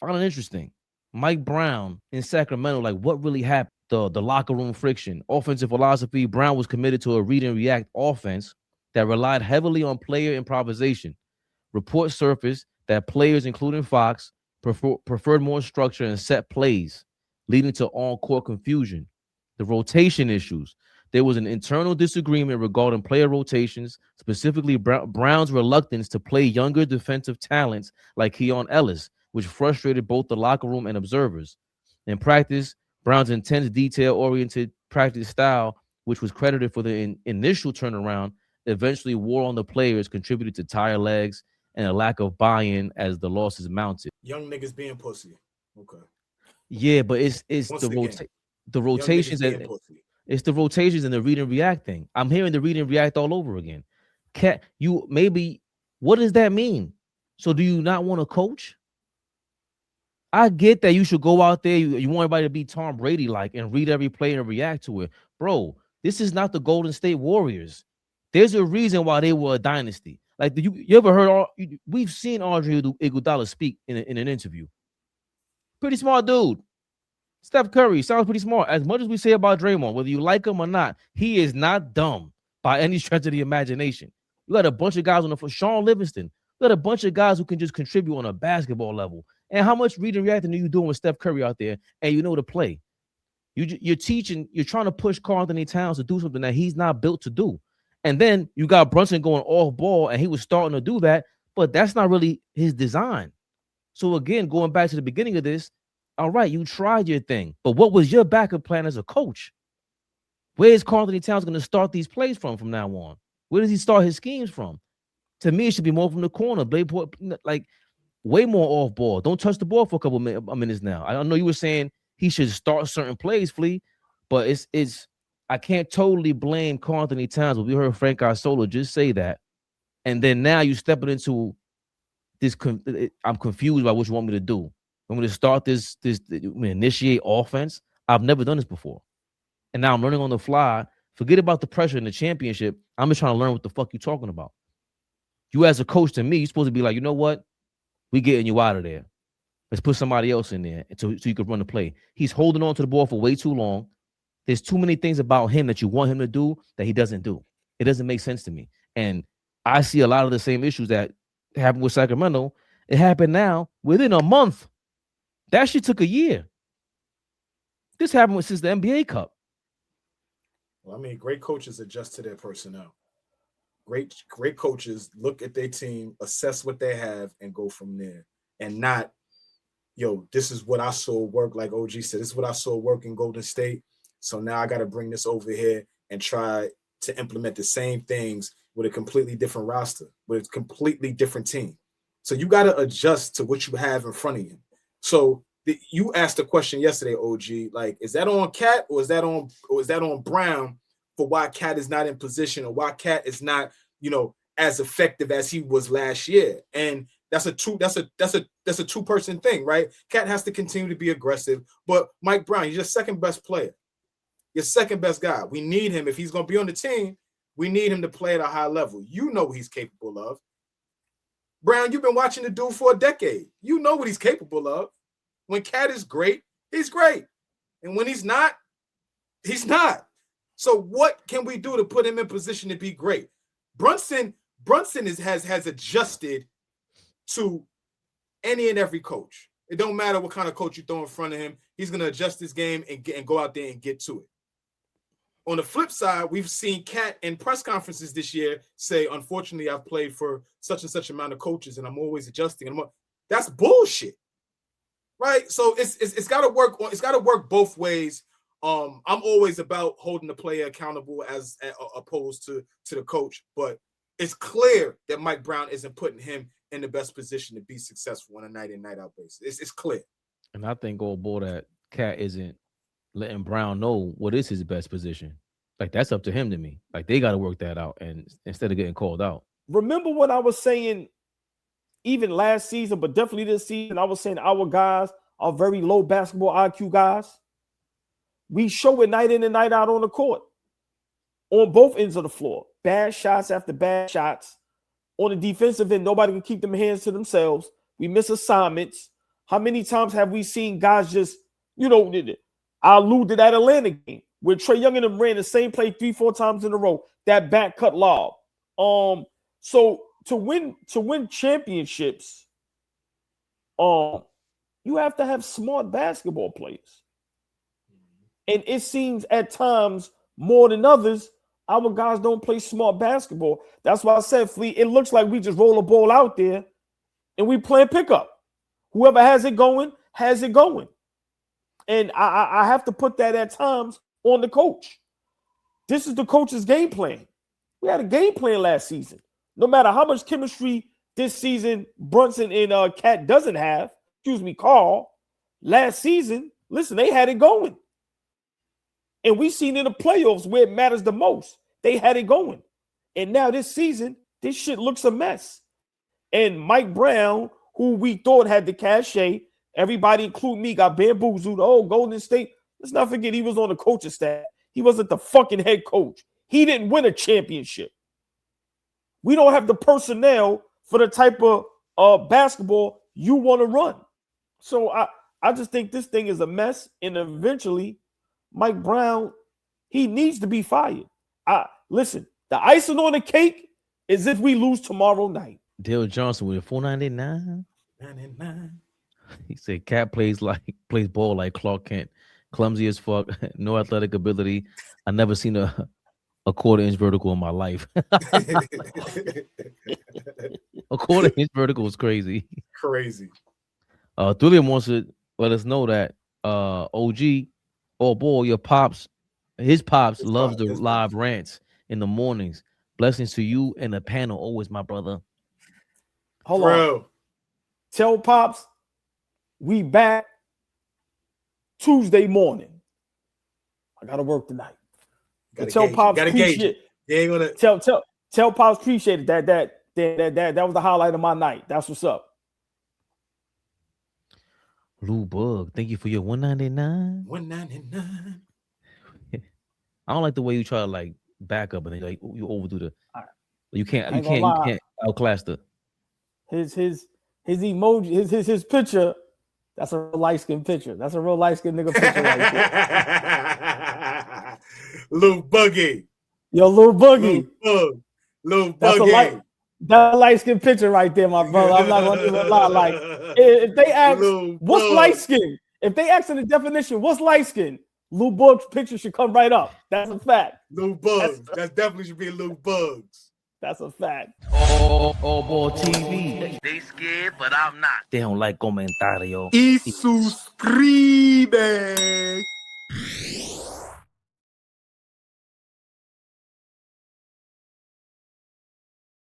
found it interesting. Mike Brown in Sacramento, like what really happened? The locker room friction, offensive philosophy. Brown was committed to a read and react offense that relied heavily on player improvisation. Reports surfaced that players, including Fox, preferred more structure and set plays, leading to on-court confusion. The rotation issues. There was an internal disagreement regarding player rotations, specifically Brown's reluctance to play younger defensive talents like Keon Ellis, which frustrated both the locker room and observers. In practice, Brown's intense, detail-oriented practice style, which was credited for the initial turnaround, eventually wore on the players, contributed to tired legs and a lack of buy-in as the losses mounted. Young niggas being pussy. Okay. Yeah, but it's Once again, the young niggas rotations being and pussy. it's the rotations and the read and react thing. I'm hearing the read and react all over again. Cat, you maybe what does that mean? So do you not want to coach? I get that you should go out there. You want everybody to be Tom Brady like and read every play and react to it. Bro, this is not the Golden State Warriors. There's a reason why they were a dynasty. Like, you ever heard? We've seen Andre Iguodala speak in an interview. Pretty smart dude. Steph Curry sounds pretty smart. As much as we say about Draymond, whether you like him or not, he is not dumb by any stretch of the imagination. You got a bunch of guys on the floor. Sean Livingston. You got a bunch of guys who can just contribute on a basketball level. And how much reading and reacting are you doing with Steph Curry out there? And you know to play. You're teaching. You're trying to push Karl Anthony Towns to do something that he's not built to do. And then you got Brunson going off ball, and he was starting to do that, but that's not really his design. So again, going back to the beginning of this, all right, you tried your thing, but what was your backup plan as a coach? Where is Karl Anthony Towns going to start these plays from now on? Where does he start his schemes from? To me, it should be more from the corner, like way more off ball. Don't touch the ball for a couple minutes now. I know you were saying he should start certain plays, Flea, but it's I can't totally blame Karl Anthony Towns. But we heard Frank Isola just say that, and then now you stepping into this. I'm confused by what you want me to do. I'm going to start this initiate offense. I've never done this before, and now I'm learning on the fly. Forget about the pressure in the championship. I'm just trying to learn what the fuck you talking about. You as a coach, to me, you're supposed to be like, you know what? We getting you out of there. Let's put somebody else in there so you can run the play. He's holding on to the ball for way too long. There's too many things about him that you want him to do that he doesn't do. It doesn't make sense to me. And I see a lot of the same issues that happened with Sacramento. It happened now within a month. That shit took a year. This happened since the NBA Cup. Well, I mean, great coaches adjust to their personnel. Great coaches look at their team, assess what they have, and go from there. And not, yo, this is what I saw work, like OG said, this is what I saw work in Golden State. So now I got to bring this over here and try to implement the same things with a completely different roster, with a completely different team. So you got to adjust to what you have in front of you. So you asked a question yesterday, OG, like, is that on Cat or is that on Brown for why Cat is not in position or why Cat is not, as effective as he was last year? And that's a two-person thing, right? Cat has to continue to be aggressive, but Mike Brown, he's your second best player. Your second best guy. We need him. If he's going to be on the team, we need him to play at a high level. You know what he's capable of. Brown, you've been watching the dude for a decade. You know what he's capable of. When Cat is great, he's great. And when he's not, he's not. So what can we do to put him in position to be great? Brunson has adjusted to any and every coach. It don't matter what kind of coach you throw in front of him. He's going to adjust his game and go out there and get to it. On the flip side, we've seen Cat in press conferences this year say, unfortunately, I've played for such and such amount of coaches and I'm always adjusting. That's bullshit, right? So it's got to work. It's got to work both ways. I'm always about holding the player accountable as opposed to the coach, but it's clear that Mike Brown isn't putting him in the best position to be successful on a night in, night out basis. It's clear. And I think old boy that Cat isn't letting Brown know what is his best position. Like, that's up to him to me. Like, they got to work that out, and instead of getting called out. Remember what I was saying even last season, but definitely this season, I was saying our guys are very low basketball IQ guys. We show it night in and night out on the court, on both ends of the floor. Bad shots after bad shots. On the defensive end, nobody can keep them hands to themselves. We miss assignments. How many times have we seen guys just, I allude to that Atlanta game where Trae Young and them ran the same play 3-4 times in a row, that back cut lob. So to win championships, you have to have smart basketball players. And it seems at times more than others, our guys don't play smart basketball. That's why I said, Fleet, it looks like we just roll a ball out there and we play pickup. Whoever has it going, has it going. And I have to put that at times on the coach. This is the coach's game plan. We had a game plan last season. No matter how much chemistry this season Brunson and Cat doesn't have, Carl, last season, listen, they had it going. And we seen in the playoffs where it matters the most, they had it going. And now this season, this shit looks a mess. And Mike Brown, who we thought had the cachet, everybody, including me, got bamboozled. Oh, Golden State. Let's not forget he was on the coaching staff. He wasn't the fucking head coach. He didn't win a championship. We don't have the personnel for the type of basketball you want to run. So I just think this thing is a mess. And eventually, Mike Brown, he needs to be fired. Listen, the icing on the cake is if we lose tomorrow night. Dale Johnson with a 499. 99. He said Cat plays ball like Clark Kent. Clumsy as fuck, no athletic ability. I never seen a quarter-inch vertical in my life. A quarter-inch vertical is crazy. Crazy. Thulium wants to let us know that OG, oh boy, his pops loves the live rants in the mornings. Blessings to you and the panel, always, my brother. Hold on. Tell Pops we back Tuesday morning. I gotta work tonight. Tell Pops appreciate it. Tell Pops appreciate it. That was the highlight of my night. That's what's up. Lou Bug, thank you for your 199. 199. I don't like the way you try to like back up and then like you overdo the. Right. You can't outclass the. His emoji, his picture. That's a light skinned picture. That's a real light skinned nigga picture right there. Lou Buggy. Yo, Lou Boogie. Lou Buggy. That light skinned picture right there, my brother. I'm not gonna even lie. Like, if they ask what's light skin, if they ask in the definition, what's light skin, Lou Bug's picture should come right up. That's a fact. Lou Bugs. That definitely should be Lou Bugs. That's a fact. Oh boy, TV. They scared, but I'm not. They don't like comentario. Y suscribe.